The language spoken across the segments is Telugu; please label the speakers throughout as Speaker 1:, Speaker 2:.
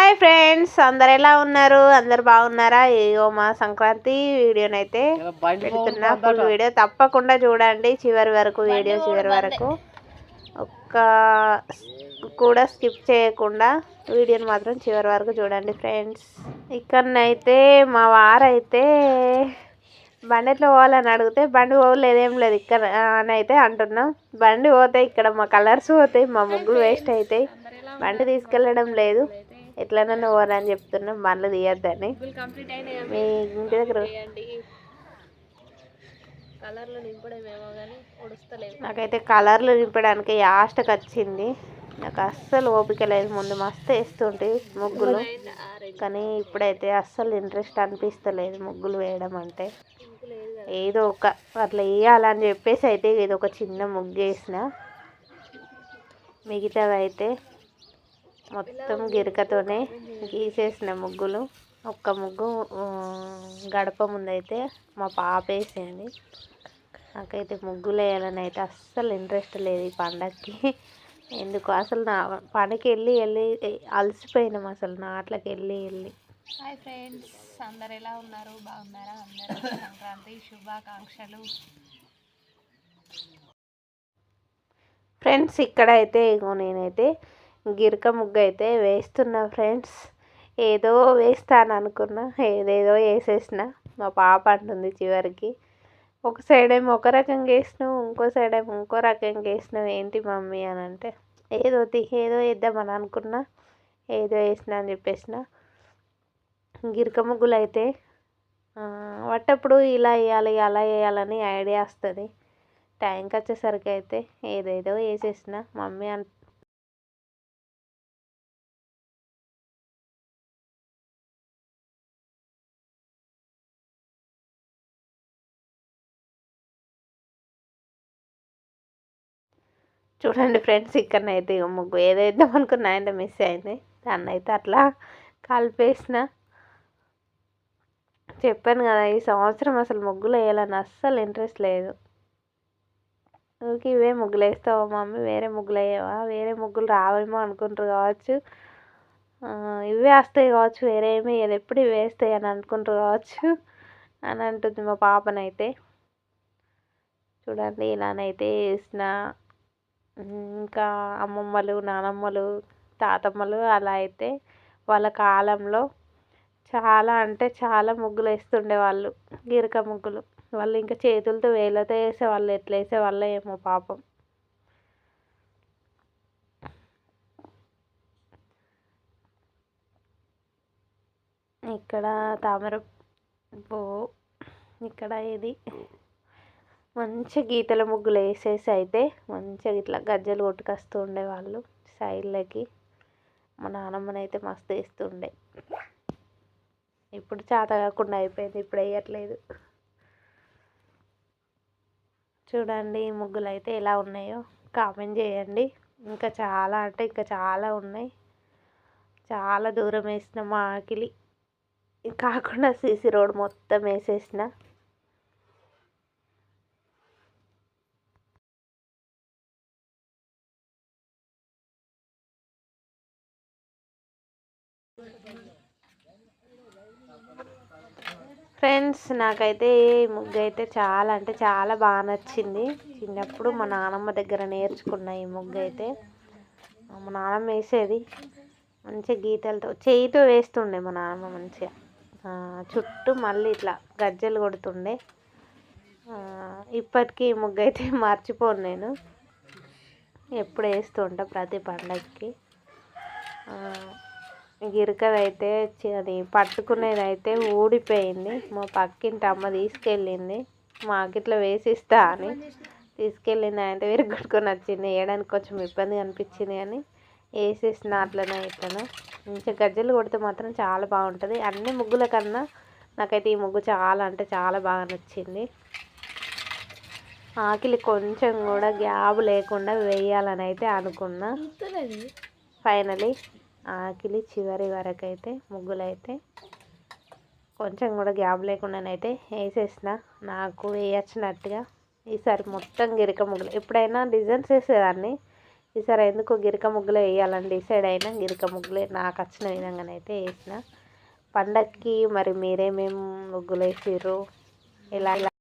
Speaker 1: హాయ్ ఫ్రెండ్స్, అందరు ఎలా ఉన్నారు? అందరు బాగున్నారా? ఏయో మా సంక్రాంతి వీడియోనైతే పెడుతున్నా. ఫుల్ వీడియో తప్పకుండా చూడండి, చివరి వరకు వీడియో చివరి వరకు ఒక్క కూడా స్కిప్ చేయకుండా వీడియోని మాత్రం చివరి వరకు చూడండి ఫ్రెండ్స్. ఇక్కడనైతే మా వారైతే బండి ఎట్లా పోవాలని అడిగితే బండి పోలేదు, ఏం లేదు ఇక్కడ అని అయితే అంటున్నాం. బండి పోతే ఇక్కడ మా కలర్స్ పోతాయి, మా ముగ్గులు వేస్ట్ అవుతాయి. బండి తీసుకెళ్ళడం లేదు, ఎట్లనన్నా పోరని చెప్తున్నాం, బండ్లు తీయద్దని. మీ ఇంటి దగ్గర నాకైతే కలర్లు నింపడానికి యాస్టకి వచ్చింది. నాకు అస్సలు ఓపిక లేదు. ముందు మస్తు వేస్తుంటే ముగ్గులు, కానీ ఇప్పుడైతే అస్సలు ఇంట్రెస్ట్ అనిపిస్తలేదు ముగ్గులు వేయడం అంటే. ఏదో ఒక అట్లా వేయాలని చెప్పేసి అయితే ఏదో ఒక చిన్న ముగ్గు వేసిన. మిగతావి అయితే మొత్తం గిరకతోనే గీసేసిన ముగ్గులు. ఒక్క ముగ్గు గడప ముందైతే మా పాప వేసింది. నాకైతే ముగ్గులు వేయాలని అయితే అస్సలు ఇంట్రెస్ట్ లేదు ఈ పండగకి. ఎందుకు అసలు నా పనికి వెళ్ళి అలసిపోయినాం అసలు, నాట్లకి వెళ్ళి.
Speaker 2: హాయ్ ఫ్రెండ్స్, అందరు ఎలా ఉన్నారు? బాగున్నారా? అందరూ సంక్రాంతి శుభాకాంక్షలు.
Speaker 1: ఫ్రెండ్స్ ఇక్కడైతే ఇగో నేనైతే గిరక ముగ్గు అయితే వేస్తున్నా ఫ్రెండ్స్. ఏదో వేస్తాను అనుకున్నా, ఏదేదో వేసేసిన. మా పాప అంటుంది చివరికి, ఒక సైడ్ ఏమో ఒక రకంగా వేసినావు, ఇంకో సైడ్ ఏమో ఇంకో రకంగా వేసినావు, ఏంటి మమ్మీ అని అంటే, ఏదో వేద్దామని అనుకున్నా, ఏదో వేసిన అని చెప్పేసిన. గిరక ముగ్గులు అయితే పట్టప్పుడు ఇలా వేయాలి అలా వేయాలని ఐడియా వస్తుంది. టైంకి వచ్చేసరికి అయితే ఏదేదో వేసేసిన. మమ్మీ చూడండి ఫ్రెండ్స్, ఇక్కడనైతే ముగ్గు ఏదేద్దాం అనుకున్నా ఆయన మిస్ అయింది. దాన్ని అయితే అట్లా కలిపేసిన. చెప్పాను కదా, ఈ సంవత్సరం అసలు ముగ్గులు వేయాలని అస్సలు ఇంట్రెస్ట్ లేదు. ఇవే ముగ్గులు వేస్తావా మమ్మీ, వేరే ముగ్గులు వేయవా? వేరే ముగ్గులు రావేమో అనుకుంటారు కావచ్చు, ఇవే వస్తాయి కావచ్చు, వేరే ఏమి వేయదు, ఎప్పుడు ఇవి వేస్తాయి అని అనుకుంటారు కావచ్చు అని అంటుంది మా పాపనైతే. చూడండి ఇలానైతే వేసిన. ఇంకా అమ్మమ్మలు, నానమ్మలు, తాతమ్మలు అలా అయితే వాళ్ళ కాలంలో చాలా అంటే చాలా ముగ్గులు వేస్తుండే వాళ్ళు, గిరక ముగ్గులు. వాళ్ళు ఇంకా చేతులతో వేళ్ళతో వేసేవాళ్ళు, ఎట్లా వేసేవాళ్ళో ఏమో పాపం. ఇక్కడ తామర పువ్వు, ఇక్కడ ఇది మంచి గీతల ముగ్గులు వేసేసి అయితే మంచిగా ఇట్లా గజ్జలు కొట్టుకొస్తూ ఉండేవాళ్ళు సైడ్లకి. మా నానమ్మనైతే మస్తు వేస్తుండే. ఇప్పుడు చేత కాకుండా అయిపోయింది, ఇప్పుడు వేయట్లేదు. చూడండి ఈ ముగ్గులు అయితే ఎలా ఉన్నాయో కామెంట్ చేయండి. ఇంకా చాలా అంటే ఇంకా చాలా ఉన్నాయి. చాలా దూరం వేసిన, మా ఆకిలి కాకుండా సీసీ రోడ్ మొత్తం వేసేసిన. ఫ్రెండ్స్ నాకైతే ఈ ముగ్గు అయితే చాలా అంటే చాలా బాగా నచ్చింది. చిన్నప్పుడు మా నానమ్మ దగ్గర నేర్చుకున్న ఈ ముగ్గు అయితే. మా నాన్నమ్మ వేసేది మంచిగా గీతలతో, చేయితో వేస్తుండే మా నాన్నమ్మ మంచిగా. చుట్టూ మళ్ళీ ఇట్లా గజ్జలు కొడుతుండే. ఇప్పటికీ ఈ ముగ్గు అయితే మర్చిపోను నేను, ఎప్పుడు వేస్తుంటా ప్రతి పండగకి. గిరకదైతే అది పట్టుకునేది అయితే ఊడిపోయింది. మా పక్కింటి అమ్మ తీసుకెళ్ళింది, మాకు ఇట్లా వేసిస్తా అని తీసుకెళ్ళింది. అయితే విరగొట్టుకొని వచ్చింది. వేయడానికి కొంచెం ఇబ్బంది అనిపించింది, కానీ వేసేసిన అట్లనే ఇట్లనే. మంచిగా గజ్జలు కొడితే మాత్రం చాలా బాగుంటుంది. అన్ని ముగ్గుల కన్నా నాకైతే ఈ ముగ్గు చాలా అంటే చాలా బాగా నచ్చింది. ఆకిలి కొంచెం కూడా గ్యాప్ లేకుండా వేయాలని అయితే అనుకున్నా. ఫైనలీ ఆకిలి చివరి వరకు అయితే ముగ్గులు అయితే కొంచెం కూడా గ్యాప్ లేకుండానైతే వేసేసిన, నాకు వేయచ్చినట్టుగా. ఈసారి మొత్తం గిరక ముగ్గులు. ఎప్పుడైనా డిజైన్స్ వేసేదాన్ని, ఈసారి ఎందుకు గిరక ముగ్గులే వేయాలని డిసైడ్ అయినా గిరక ముగ్గులే నాకు వచ్చిన విధంగానైతే వేసిన. పండక్కి మరి మీరేమేమి ముగ్గులు వేసిర్రు ఇలా ఇలా.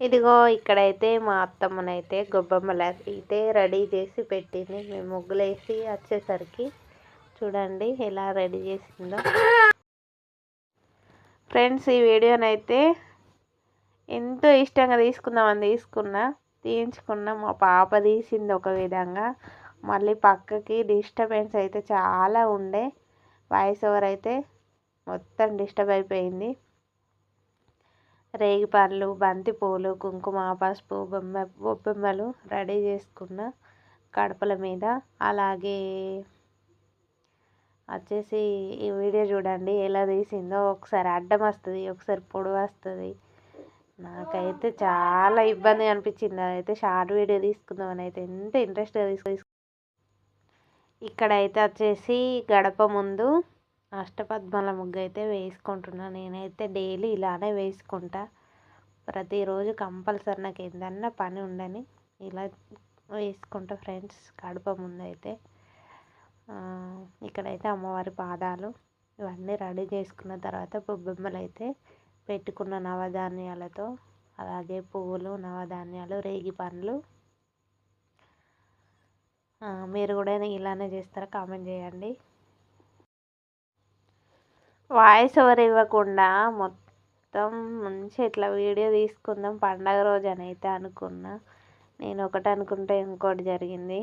Speaker 1: ఇదిగో ఇక్కడైతే మా అత్తమ్మనైతే గొబ్బెమ్మలు అయితే రెడీ చేసి పెట్టింది. మేము ముగ్గులు వేసి వచ్చేసరికి చూడండి ఎలా రెడీ చేసిందో. ఫ్రెండ్స్ ఈ వీడియోనైతే ఎంతో ఇష్టంగా తీయించుకున్నా. మా పాప తీసింది ఒక విధంగా, మళ్ళీ పక్కకి డిస్టర్బెన్స్ అయితే చాలా ఉండే. వాయిస్ ఓవర్ అయితే మొత్తం డిస్టర్బ్ అయిపోయింది. రేగి పండ్లు, బంతి పూలు, కుంకుమ, పసుపు, బొబ్బెమ్మలు రెడీ చేసుకున్న కడపల మీద. అలాగే వచ్చేసి ఈ వీడియో చూడండి ఎలా తీసిందో. ఒకసారి అడ్డం వస్తుంది, ఒకసారి పొడవు వస్తుంది. నాకైతే చాలా ఇబ్బంది అనిపించింది. అదైతే షార్ట్ వీడియో తీసుకుందామని అయితే ఎంత ఇంట్రెస్ట్గా ఇక్కడైతే వచ్చేసి గడప ముందు అష్టపద్మాల ముగ్గు అయితే వేసుకుంటున్నాను. నేనైతే డైలీ ఇలానే వేసుకుంటా. ప్రతిరోజు కంపల్సరీ నాకు ఏదన్నా పని ఉండని ఇలా వేసుకుంటా ఫ్రెండ్స్. గడప ముందు అయితే ఇక్కడైతే అమ్మవారి పాదాలు ఇవన్నీ రెడీ చేసుకున్న తర్వాత బొబ్బెమ్మలు అయితే పెట్టుకున్న నవధాన్యాలతో, అలాగే పువ్వులు, నవధాన్యాలు, రేగి పండ్లు. మీరు కూడా ఇలానే చేస్తారా? కామెంట్ చేయండి. వాయిస్ ఓవర్ ఇవ్వకుండా మొత్తం మంచి ఇట్లా వీడియో తీసుకుందాం పండగ రోజు అని అయితే అనుకున్నా. నేను ఒకటి అనుకుంటే ఇంకోటి జరిగింది.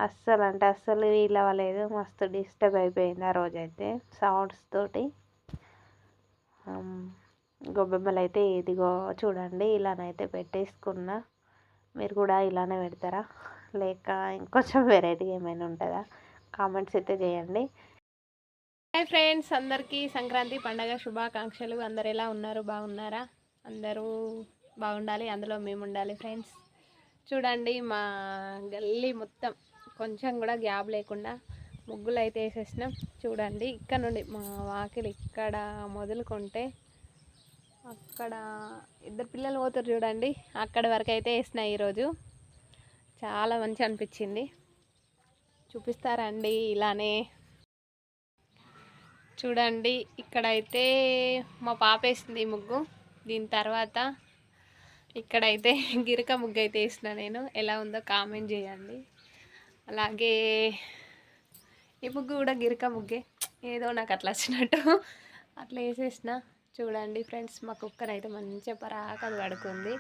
Speaker 1: అస్సలు అంటే అస్సలు వీలు అవ్వలేదు. మస్తు డిస్టర్బ్ అయిపోయింది ఆ రోజైతే సౌండ్స్ తోటి. గొబ్బెమ్మలు అయితే ఇదిగో చూడండి ఇలానైతే పెట్టేసుకున్నా. మీరు కూడా ఇలానే పెడతారా లేక ఇంకొంచెం వెరైటీ ఏమైనా ఉంటుందా? కామెంట్స్ అయితే చేయండి.
Speaker 2: హాయ్ ఫ్రెండ్స్, అందరికీ సంక్రాంతి పండగ శుభాకాంక్షలు. అందరు ఎలా ఉన్నారు? బాగున్నారా? అందరూ బాగుండాలి, అందులో మేము ఉండాలి ఫ్రెండ్స్. చూడండి మా గల్లీ మొత్తం కొంచెం కూడా గ్యాప్ లేకుండా ముగ్గులు అయితే వేసేసినాం. చూడండి ఇక్కడ నుండి మా వాకిలి ఇక్కడ మొదలుకుంటే అక్కడ ఇద్దరు పిల్లలు పోతారు చూడండి, అక్కడి వరకు అయితే వేసిన. ఈరోజు చాలా మంచి అనిపించింది. చూపిస్తారండి ఇలానే. చూడండి ఇక్కడైతే మా పాప వేసింది ఈ ముగ్గు. దీని తర్వాత ఇక్కడైతే గిరక ముగ్గు అయితే వేసిన నేను. ఎలా ఉందో కామెంట్ చేయండి. అలాగే ఈ ముగ్గు కూడా గిరక ముగ్గే, ఏదో నాకు అట్లా వచ్చినట్టు అట్లా వేసేసిన. చూడండి ఫ్రెండ్స్ మా కుక్కర్ అయితే మంచిగా పరాకది పడుకుంది.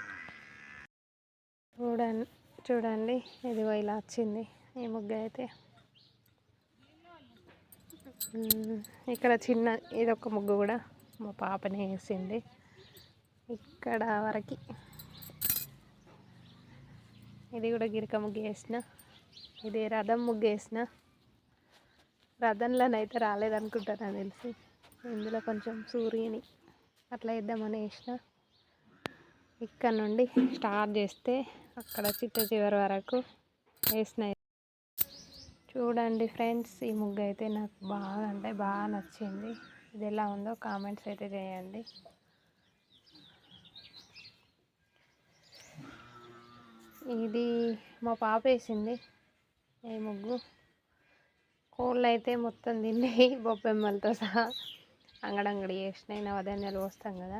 Speaker 2: చూడండి ఇదిగో ఇలా వచ్చింది ఈ ముగ్గు అయితే. ఇక్కడ చిన్న ఇదొక ముగ్గు కూడా మా పాపనే వేసింది. ఇక్కడ వరకు ఇది కూడా గిరక ముగ్గు వేసిన. ఇది రథం ముగ్గు వేసిన. రథంలోనైతే రాలేదనుకుంటా నాకు తెలిసి. ఇందులో కొంచెం సూర్యుని అట్లా వేద్దామని వేసిన. ఇక్కడ నుండి స్టార్ట్ చేస్తే అక్కడ చిట్ట చివరి వరకు వేసిన. చూడండి ఫ్రెండ్స్ ఈ ముగ్గు అయితే నాకు బాగా అంటే బాగా నచ్చింది. ఇది ఎలా ఉందో కామెంట్స్ అయితే చేయండి. ఇది మా పాప వేసింది ఈ ముగ్గు. కోళ్ళు అయితే మొత్తం తిన్నాయి బొబ్బెమ్మలతో సహా. అంగడంగడి వేసినాయి. నవధాన్యాలు పోస్తాం కదా,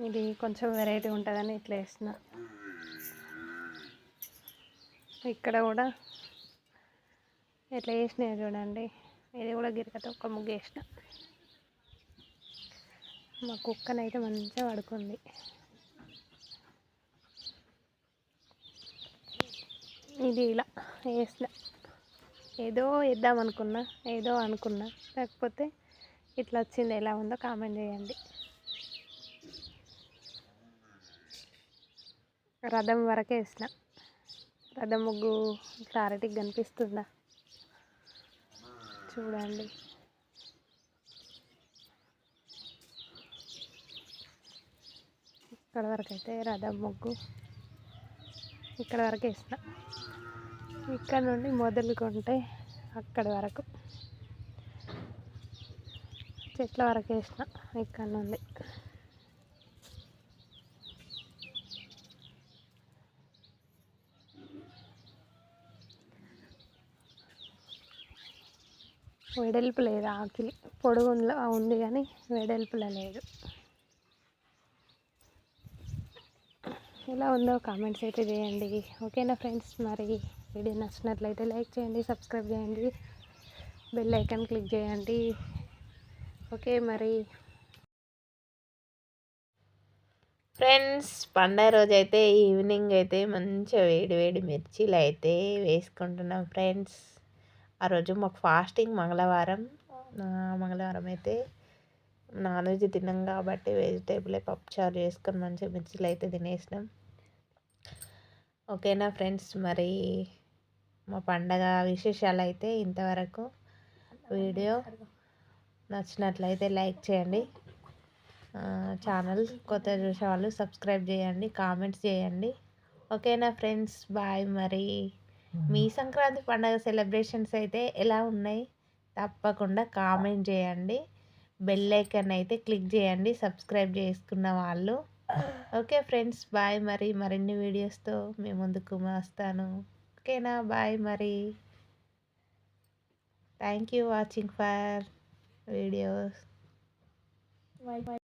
Speaker 2: ఇది కొంచెం వెరైటీ ఉంటుందని ఇట్లా వేసిన. ఇక్కడ కూడా ఇట్లా వేసినాయి చూడండి. ఇది కూడా గిరకతో ఒక ముగ్గు వేసిన. మా కుక్కనైతే మంచిగా పడుకుంది. ఇది ఇలా వేసిన. ఏదో వేద్దామనుకున్నా, ఏదో అనుకున్నా, కాకపోతే ఇట్లా వచ్చింది. ఎలా ఉందో కామెంట్ చేయండి. రథం వరకే వేసిన. రథం ముగ్గు క్లారిటీగా కనిపిస్తుందా? చూడండి. ఇక్కడ వరకు అయితే రథం ముగ్గు ఇక్కడ వరకు వేసిన. ఇక్కడ నుండి మొదలుకుంటే అక్కడి వరకు చెట్ల వరకు వేసిన. ఇక్కడ నుండి వెడల్పు లేదు, ఆకిలి పొడుగు ఉంది కానీ వెడల్పులో లేదు. ఎలా ఉందో కామెంట్స్ అయితే చేయండి. ఓకేనా ఫ్రెండ్స్, మరి వీడియో నచ్చినట్లయితే లైక్ చేయండి, సబ్స్క్రైబ్ చేయండి, బెల్ ఐకాన్ క్లిక్ చేయండి. ఓకే మరి
Speaker 1: ఫ్రెండ్స్, పండగ రోజు అయితే ఈవినింగ్ అయితే మంచిగా వేడి వేడి మిర్చీలు అయితే వేసుకుంటున్నాం ఫ్రెండ్స్. ఆ రోజు మాకు ఫాస్టింగ్ మంగళవారం అయితే నాన్ వెజ్ తిన్నాం కాబట్టి వెజిటేబుల్ పప్పుచారు చేసుకొని మంచిగా మిర్చీలు అయితే తినేసినాం. ఓకేనా ఫ్రెండ్స్, మరి మా పండగ విశేషాలు అయితే ఇంతవరకు. వీడియో నచ్చినట్లయితే లైక్ చేయండి, ఛానల్ కొత్త చూసే వాళ్ళు సబ్స్క్రైబ్ చేయండి, కామెంట్స్ చేయండి. ఓకేనా ఫ్రెండ్స్, బాయ్. మరి మీ సంక్రాంతి పండుగ సెలబ్రేషన్స్ అయితే ఎలా ఉన్నాయి తప్పకుండా కామెంట్ చేయండి. బెల్ ఐకాన్ అయితే క్లిక్ చేయండి సబ్స్క్రైబ్ చేసుకున్న వాళ్ళు. Okay friends, bye. మరి మరిన్ని వీడియోస్తో మీ ముందుకు వస్తాను. ఓకేనా, బాయ్. మరి thank you watching for videos.